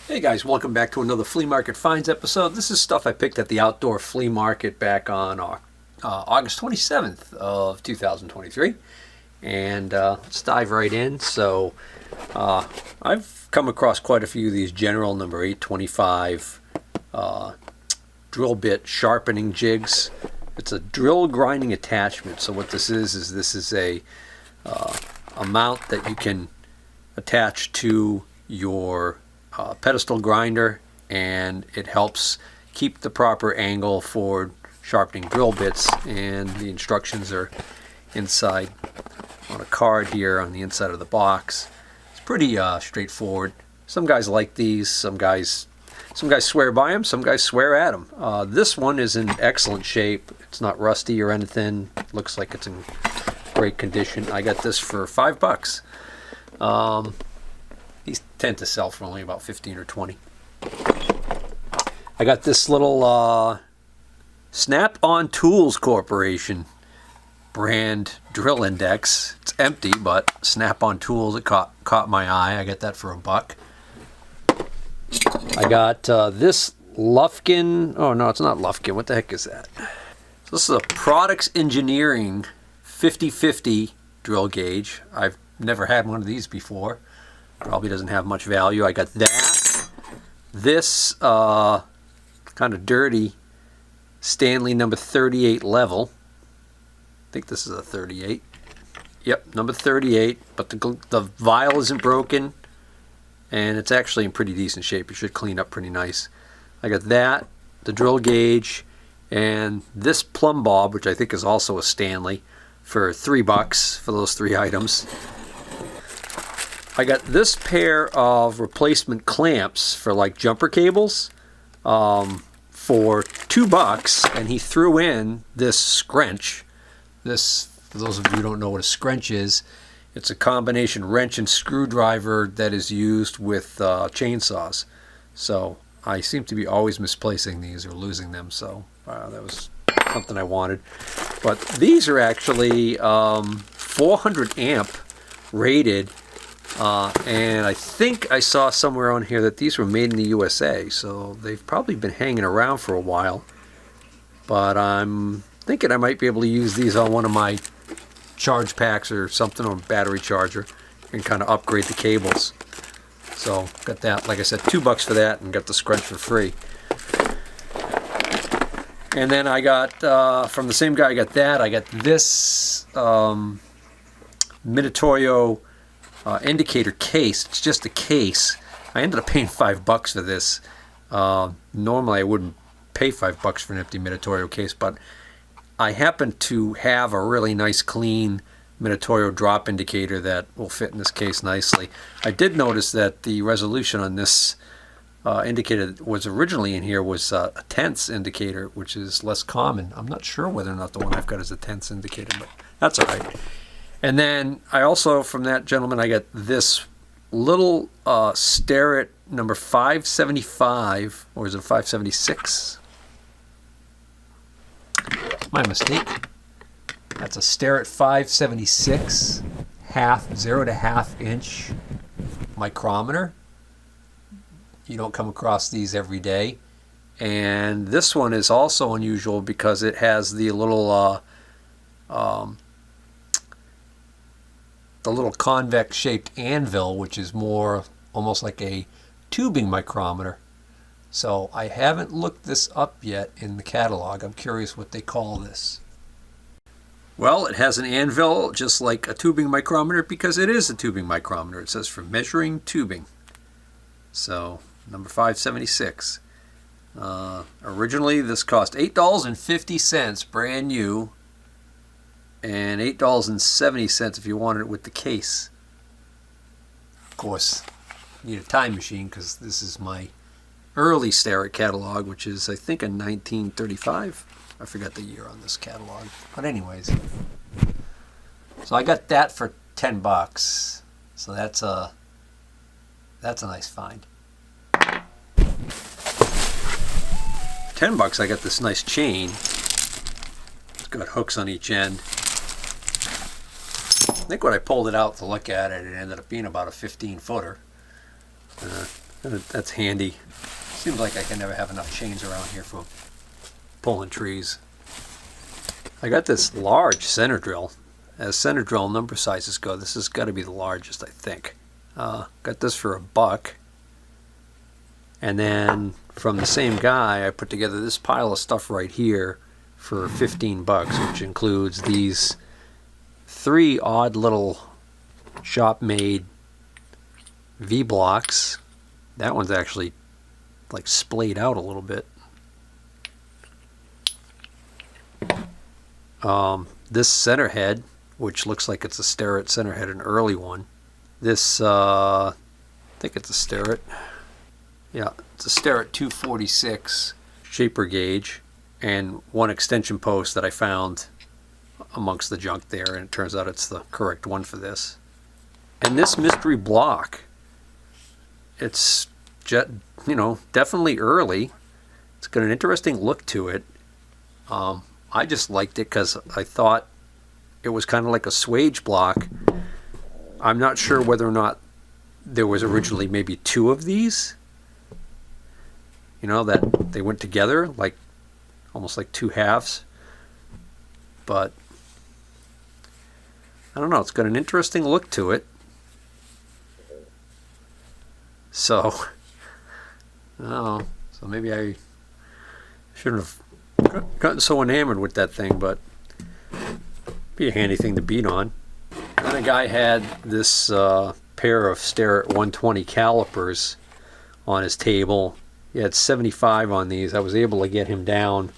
Hey guys, welcome back to another Flea Market Finds episode. This is stuff I picked at the outdoor flea market back on August 27th of 2023. And let's dive right in. So I've come across quite a few of these General number 825 drill bit sharpening jigs. It's a drill grinding attachment. So what this is this is a mount that you can attach to your pedestal grinder, and it helps keep the proper angle for sharpening drill bits, and the instructions are inside on a card here on the inside of the box. It's pretty straightforward. Some guys like these, some guys swear by them, some guys swear at them. This one is in excellent shape. It's not rusty or anything. It looks like it's in great condition. I got this for $5. These tend to sell for only about 15 or 20. I got this little Snap-on Tools Corporation brand drill index. It's empty, but Snap-on Tools, it caught my eye. I got that for $1. I got this Lufkin. Oh no, it's not Lufkin. What the heck is that? So this is a Products Engineering 50/50 drill gauge. I've never had one of these before. Probably doesn't have much value. I got that. This kind of dirty Stanley number 38 level. I think this is a 38. Yep, number 38. But the vial isn't broken, and it's actually in pretty decent shape. It should clean up pretty nice. I got that, the drill gauge, and this plumb bob, which I think is also a Stanley, for $3 for those three items. I got this pair of replacement clamps for like jumper cables for $2, and he threw in this scrench. This, for those of you who don't know what a scrench is, it's a combination wrench and screwdriver that is used with chainsaws. So I seem to be always misplacing these or losing them, so that was something I wanted. But these are actually 400 amp rated. And I think I saw somewhere on here that these were made in the USA, so they've probably been hanging around for a while. But I'm thinking I might be able to use these on one of my charge packs or something, or battery charger, and kind of upgrade the cables. So got that, like I said, $2 for that, and got the scrunch for free. And then I got, from the same guy, I got that. I got this Minitorio indicator case. It's just a case. I ended up paying $5 for this. Normally I wouldn't pay $5 for an empty Minitorio case, but I happen to have a really nice clean Minitorio drop indicator that will fit in this case nicely. I did notice that the resolution on this indicator that was originally in here was a tenths indicator, which is less common. I'm not sure whether or not the one I've got is a tenths indicator, but that's all right. And then I also, from that gentleman, I got this little Starrett number 575, or is it 576? My mistake. That's a Starrett 576 0 to half inch micrometer. You don't come across these every day. And this one is also unusual because it has the little convex shaped anvil, which is more almost like a tubing micrometer. So I haven't looked this up yet in the catalog. I'm curious what they call this. Well, it has an anvil just like a tubing micrometer because it is a tubing micrometer. It says for measuring tubing. So number 576. Originally this cost $8.50 brand new, and $8.70 if you wanted it with the case. Of course, you need a time machine because this is my early Starrett catalog, which is I think in 1935. I forgot the year on this catalog, but anyways. So I got that for $10. So that's a nice find. $10 I got this nice chain. It's got hooks on each end. I think when I pulled it out to look at it, it ended up being about a 15-footer. That's handy. Seems like I can never have enough chains around here for pulling trees. I got this large center drill. As center drill number sizes go, this has got to be the largest, I think. Got this for $1. And then from the same guy, I put together this pile of stuff right here for $15, which includes these 3 odd little shop-made V-blocks. That one's actually like splayed out a little bit. This center head, which looks like it's a Starrett center head, an early one. This, I think it's a Starrett. Yeah, it's a Starrett 246 shaper gauge, and one extension post that I found amongst the junk there, and it turns out it's the correct one for this. And this mystery block, it's definitely early. It's got an interesting look to it. I just liked it because I thought it was kind of like a swage block. I'm not sure whether or not there was originally maybe 2 of these. That they went together, like almost like 2 halves. But I don't know, it's got an interesting look to it. So maybe I shouldn't have gotten so enamored with that thing, but be a handy thing to beat on. Then a guy had this pair of Starrett 120 calipers on his table. He had 75 on these. I was able to get him down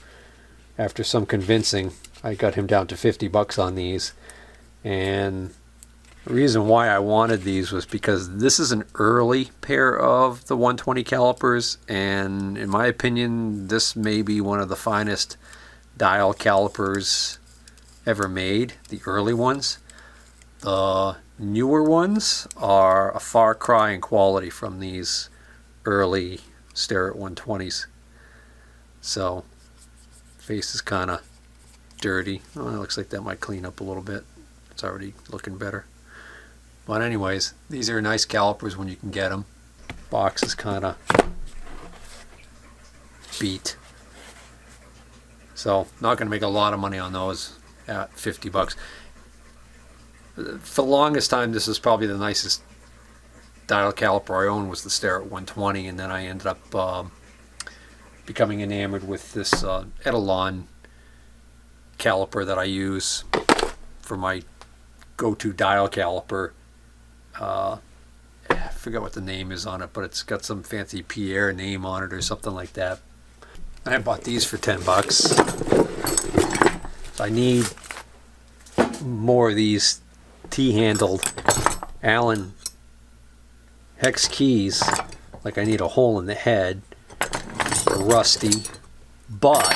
after some convincing. I got him down to $50 on these. And the reason why I wanted these was because this is an early pair of the 120 calipers, and in my opinion, this may be one of the finest dial calipers ever made, the early ones. The newer ones are a far cry in quality from these early Starrett 120s. So, face is kind of dirty. Oh, it looks like that might clean up a little bit. It's already looking better. But anyways, these are nice calipers when you can get them. Box is kind of beat. So, not going to make a lot of money on those at $50. For the longest time, this is probably the nicest dial caliper I owned, was the Starrett 120, and then I ended up becoming enamored with this Etalon caliper that I use for my go-to dial caliper. I forget what the name is on it, but it's got some fancy Pierre name on it or something like that. I bought these for $10. So I need more of these T-handled Allen hex keys. Like, I need a hole in the head. They're rusty, but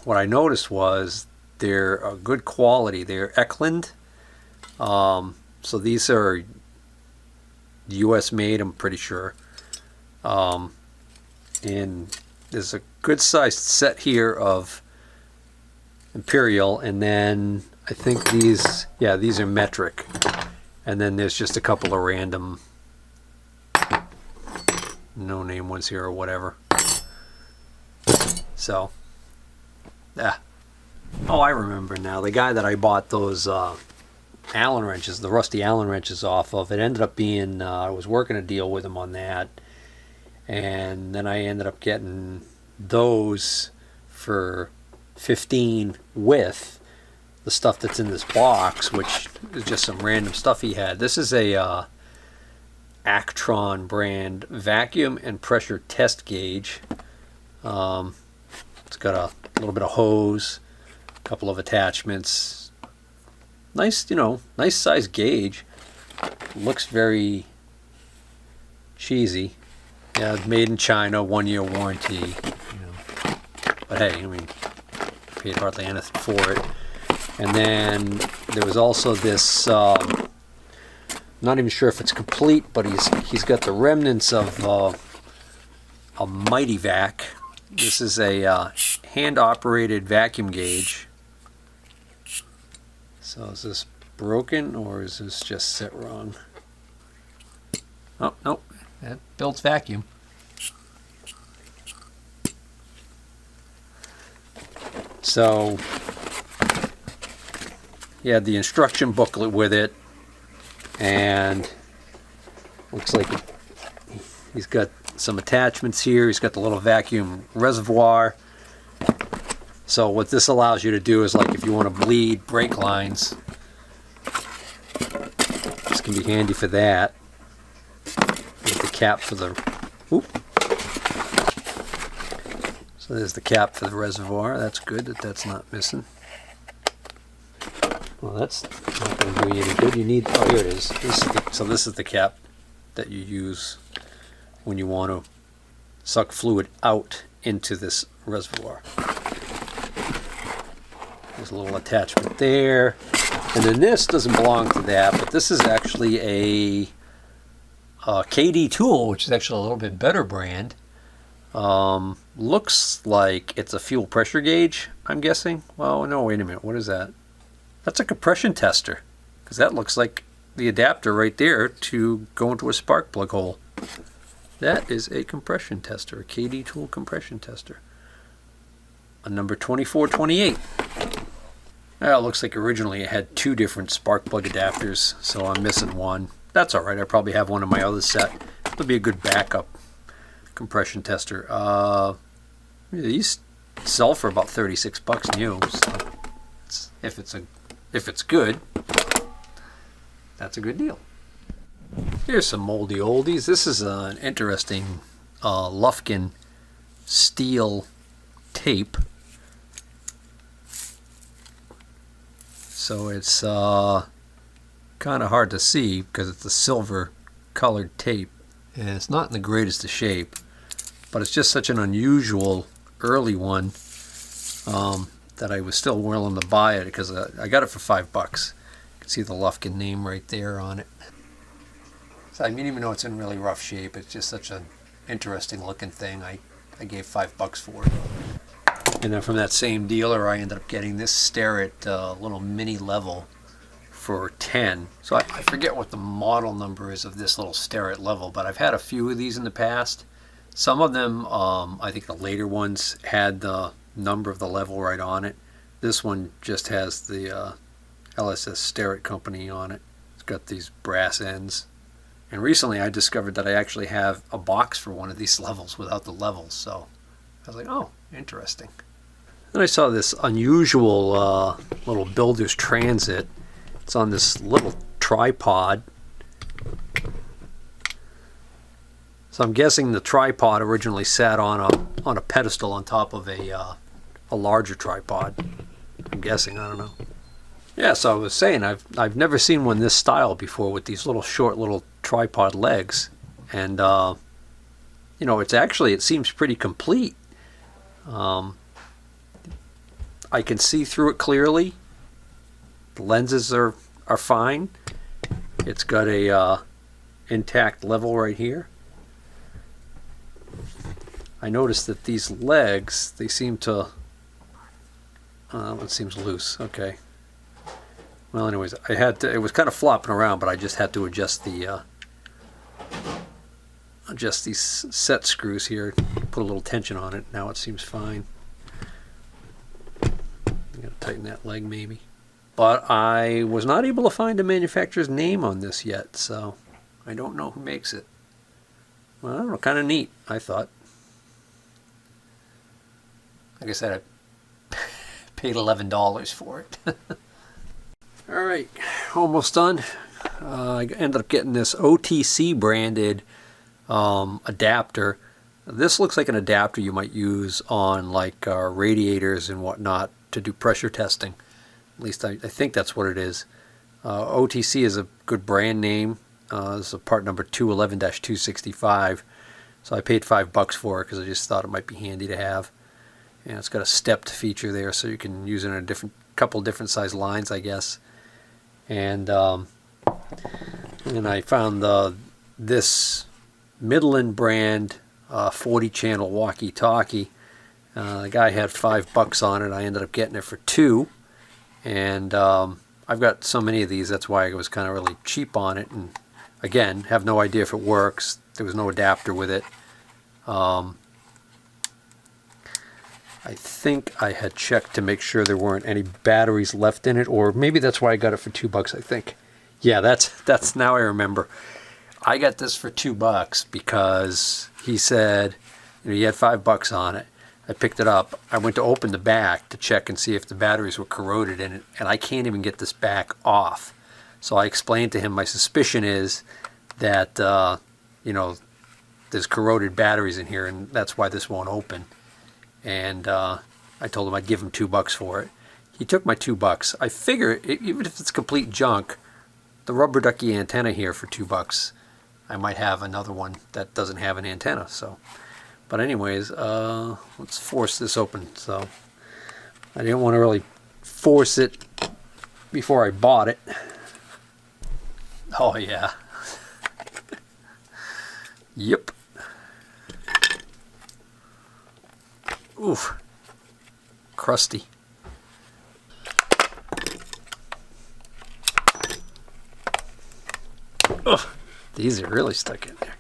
what I noticed was they're a good quality. They're Eklund. So these are US made, I'm pretty sure. And there's a good sized set here of Imperial, and then I think these are metric, and then there's just a couple of random no name ones here or whatever. So oh, I remember now, the guy that I bought those Allen wrenches, the rusty Allen wrenches off of, it ended up being I was working a deal with him on that, and then I ended up getting those for $15 with the stuff that's in this box, which is just some random stuff he had. This is a Actron brand vacuum and pressure test gauge. It's got a little bit of hose, a couple of attachments. Nice, nice size gauge. Looks very cheesy. Yeah, made in China, 1-year warranty. But hey, I mean, paid hardly anything for it. And then there was also this. Not even sure if it's complete, but he's got the remnants of a Mighty Vac. This is a hand-operated vacuum gauge. So is this broken, or is this just set wrong? Oh, nope. It builds vacuum. So he had the instruction booklet with it, and looks like he's got some attachments here. He's got the little vacuum reservoir. So what this allows you to do is, like, if you want to bleed brake lines, this can be handy for that. There's the cap for the, oop. So there's the cap for the reservoir. That's good that that's not missing. Well, that's not going to do you any good. You need, oh, here it is. So this is the cap that you use when you want to suck fluid out into this reservoir. There's a little attachment there. And then this doesn't belong to that, but this is actually a KD tool, which is actually a little bit better brand. Looks like it's a fuel pressure gauge, I'm guessing. Well, no, wait a minute. What is that? That's a compression tester, because that looks like the adapter right there to go into a spark plug hole. That is a compression tester, a KD tool compression tester. A number 2428. Well, it looks like originally it had 2 different spark plug adapters, so I'm missing one. That's all right. I probably have one in my other set. It'll be a good backup compression tester. These sell for about $36 new. So if it's good, that's a good deal. Here's some moldy oldies. This is an interesting Lufkin steel tape. So it's kind of hard to see because it's a silver colored tape, and it's not in the greatest of shape, but it's just such an unusual early one that I was still willing to buy it, because I got it for $5. You can see the Lufkin name right there on it. So I mean, even though it's in really rough shape, it's just such an interesting looking thing. I gave $5 for it. And then from that same dealer, I ended up getting this Starrett little mini level for $10. So I forget what the model number is of this little Starrett level, but I've had a few of these in the past. Some of them, I think the later ones had the number of the level right on it. This one just has the LSS Starrett company on it. It's got these brass ends. And recently I discovered that I actually have a box for one of these levels without the levels. So I was like, oh, interesting. Then I saw this unusual little builder's transit. It's on this little tripod. So I'm guessing the tripod originally sat on a pedestal on top of a larger tripod. I'm guessing, I don't know. Yeah, so I was saying I've never seen one this style before, with these little short little tripod legs, and you know, it seems pretty complete. I can see through it clearly. The lenses are fine. It's got a intact level right here. I noticed that these legs, they seem to it seems loose. Okay. Well, anyways, it was kind of flopping around, but I just had to adjust these set screws here, put a little tension on it. Now it seems fine. I'm gonna tighten that leg maybe. But I was not able to find a manufacturer's name on this yet, so I don't know who makes it. Well, I don't know, kind of neat, I thought. Like I said, I paid $11 for it. Alright, almost done. I ended up getting this OTC branded adapter. This looks like an adapter you might use on like radiators and whatnot to do pressure testing. At least I think that's what it is. OTC is a good brand name. This is part number 211-265. So I paid $5 for it because I just thought it might be handy to have. And it's got a stepped feature there, so you can use it in a couple different size lines, I guess. And I found this Midland brand 40 channel walkie-talkie. The guy had $5 on it. I ended up getting it for $2. And I've got so many of these, that's why I was kind of really cheap on it. And again, have no idea if it works. There was no adapter with it. I think I had checked to make sure there weren't any batteries left in it, or maybe that's why I got it for $2, I think. Yeah, that's now I remember. I got this for $2 because he said, you know, he had $5 on it. I picked it up. I went to open the back to check and see if the batteries were corroded in it, and I can't even get this back off. So I explained to him my suspicion is that, you know, there's corroded batteries in here, and that's why this won't open. And I told him I'd give him $2 for it. He took my $2. I figure, even if it's complete junk, the rubber ducky antenna here for $2, I might have another one that doesn't have an antenna. So, but anyways, let's force this open. So I didn't want to really force it before I bought it. Oh yeah. Yep. Oof. Crusty. Ugh. These are really stuck in there.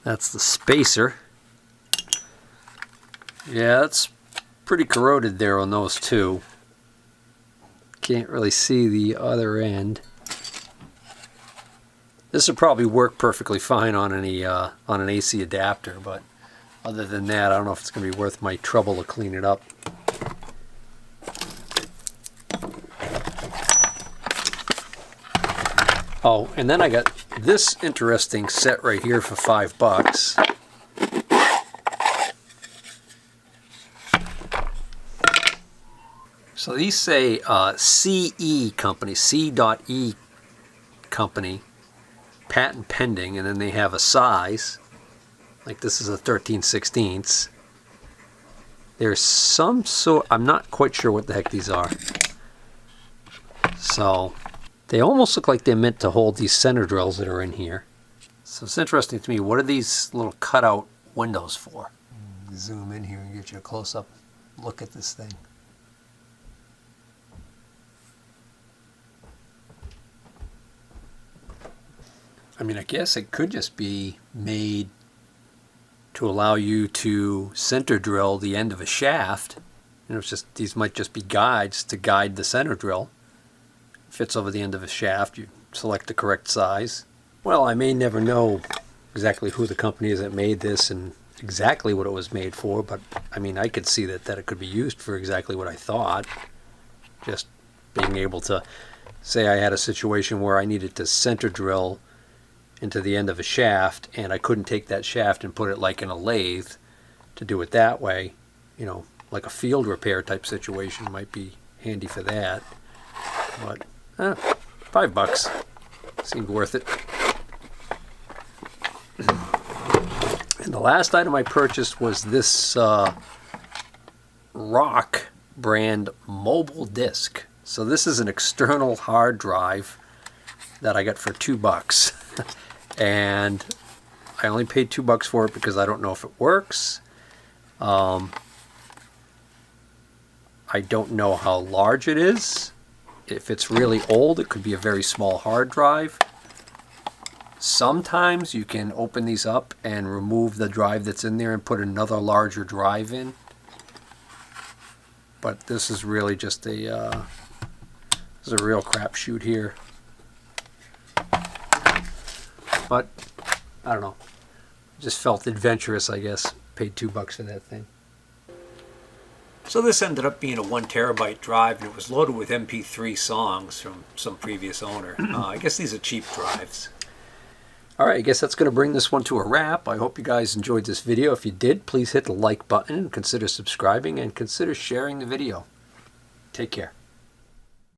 That's the spacer. Yeah, it's pretty corroded there on those two. Can't really see the other end. This would probably work perfectly fine on any on an AC adapter, but other than that, I don't know if it's going to be worth my trouble to clean it up. Oh, and then I got this interesting set right here for $5. So these say CE company, C.E company, patent pending, and then they have a size. Like this is a 13/16. There's some sort, I'm not quite sure what the heck these are. So they almost look like they're meant to hold these center drills that are in here. So it's interesting to me, what are these little cutout windows for? Zoom in here and get you a close-up look at this thing. I mean, I guess it could just be made to allow you to center drill the end of a shaft. You know, it's just, these might just be guides to guide the center drill. Fits over the end of a shaft, you select the correct size. Well, I may never know exactly who the company is that made this and exactly what it was made for, but I mean, I could see that it could be used for exactly what I thought. Just being able to, say I had a situation where I needed to center drill into the end of a shaft, and I couldn't take that shaft and put it like in a lathe to do it that way. You know, like a field repair type situation might be handy for that. But $5 seemed worth it. And the last item I purchased was this Rock brand mobile disk. So this is an external hard drive that I got for $2. And I only paid $2 for it because I don't know if it works. I don't know how large it is. If it's really old, it could be a very small hard drive. Sometimes you can open these up and remove the drive that's in there and put another larger drive in. But this is really just a this is a real crapshoot here. But I don't know. Just felt adventurous, I guess. Paid $2 for that thing. So this ended up being a 1 terabyte drive, and it was loaded with MP3 songs from some previous owner. I guess these are cheap drives. Alright, I guess that's going to bring this one to a wrap. I hope you guys enjoyed this video. If you did, please hit the like button, consider subscribing, and consider sharing the video. Take care.